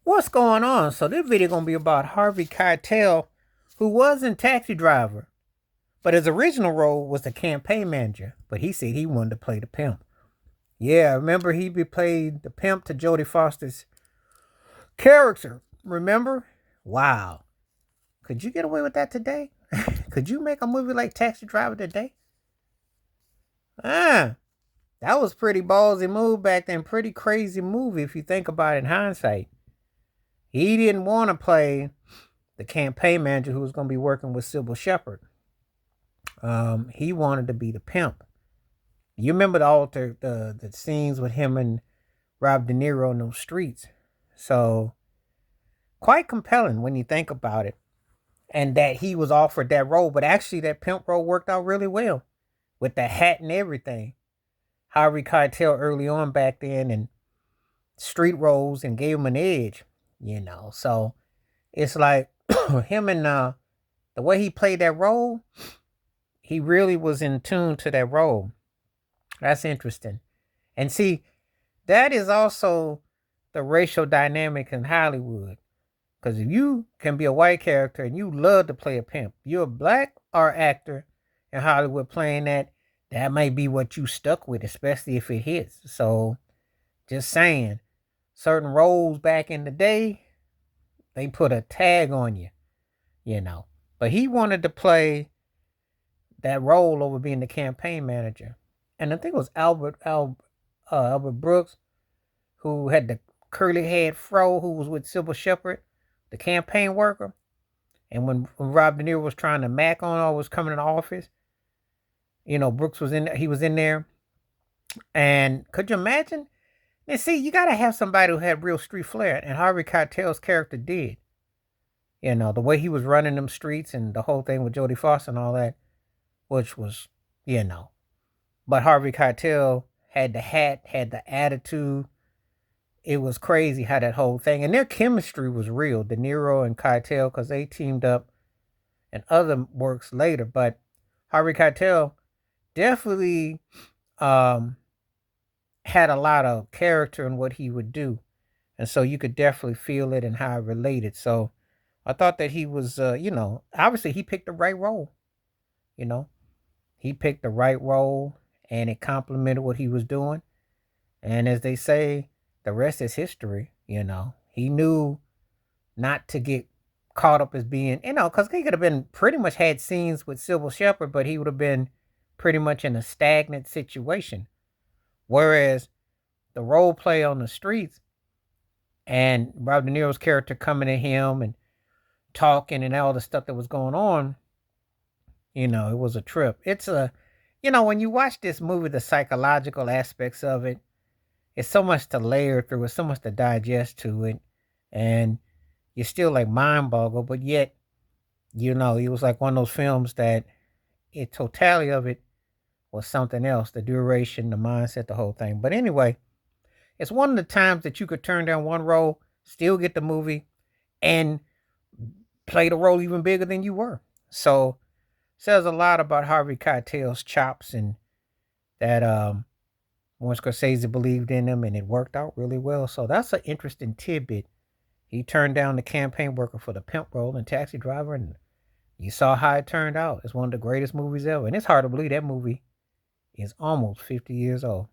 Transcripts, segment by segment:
What's going on? So this video gonna be about Harvey Keitel, who was in Taxi Driver, but his original role was the campaign manager. But he said he wanted to play the pimp. Yeah, remember he played the pimp to Jodie Foster's character. Remember? Wow. Could you get away with that today? Could you make a movie like Taxi Driver today? Ah, that was pretty ballsy move back then. Pretty crazy movie if you think about it in hindsight. He didn't want to play the campaign manager who was going to be working with Sybil Shepherd. He wanted to be the pimp. You remember the scenes with him and Rob De Niro in those streets. So quite compelling when you think about it. And that he was offered that role, but actually that pimp role worked out really well with the hat and everything. Harvey Keitel early on back then and street roles and gave him an edge. So it's like him and the way he played that role, he really was in tune to that role. That's interesting. And see, that is also the racial dynamic in Hollywood. Because if you can be a white character and you love to play a pimp, you're a black or actor in Hollywood playing that may be what you stuck with, especially if it hits. So just saying, certain roles back in the day, they put a tag on you. But he wanted to play that role over being the campaign manager. And I think it was Albert Brooks who had the curly head fro who was with Sybil Shepherd, the campaign worker. And when Rob De Niro was trying to mac on or was coming into office, Brooks was he was in there. And could you imagine? And see, you gotta have somebody who had real street flair, and Harvey Keitel's character did. The way he was running them streets and the whole thing with Jodie Foster and all that, which was, you know. But Harvey Keitel had the hat, had the attitude. It was crazy how that whole thing, and their chemistry was real. De Niro and Keitel, because they teamed up in other works later. But Harvey Keitel definitely had a lot of character in what he would do, and so you could definitely feel it and how it related. So I thought that he was, obviously he picked the right role. You know, he picked the right role, and it complemented what he was doing. And as they say, the rest is history. He knew not to get caught up as being, because he could have been pretty much had scenes with Sybil Shepherd, but he would have been pretty much in a stagnant situation. Whereas the role play on the streets and Robert De Niro's character coming at him and talking and all the stuff that was going on, it was a trip. When you watch this movie, the psychological aspects of it, it's so much to layer through, it's so much to digest to it. And you're still like mind boggled, but yet, it was like one of those films that totality of it was something else. The duration, the mindset, the whole thing. But anyway, it's one of the times that you could turn down one role, still get the movie, and play the role even bigger than you were. So says a lot about Harvey Keitel's chops and that when Scorsese believed in him and it worked out really well. So that's an interesting tidbit. He turned down the campaign worker for the pimp role in Taxi Driver, and you saw how it turned out. It's one of the greatest movies ever. And it's hard to believe that movie is almost 50 years old.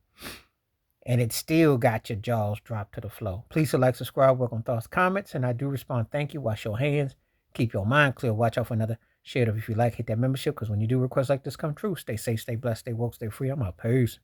And it still got your jaws dropped to the floor. Please like, subscribe, welcome thoughts, comments, and I do respond. Thank you. Wash your hands. Keep your mind clear. Watch out for another. Share it if you like. Hit that membership, because when you do requests like this come true, stay safe, stay blessed, stay woke, stay free. I'm out. Peace.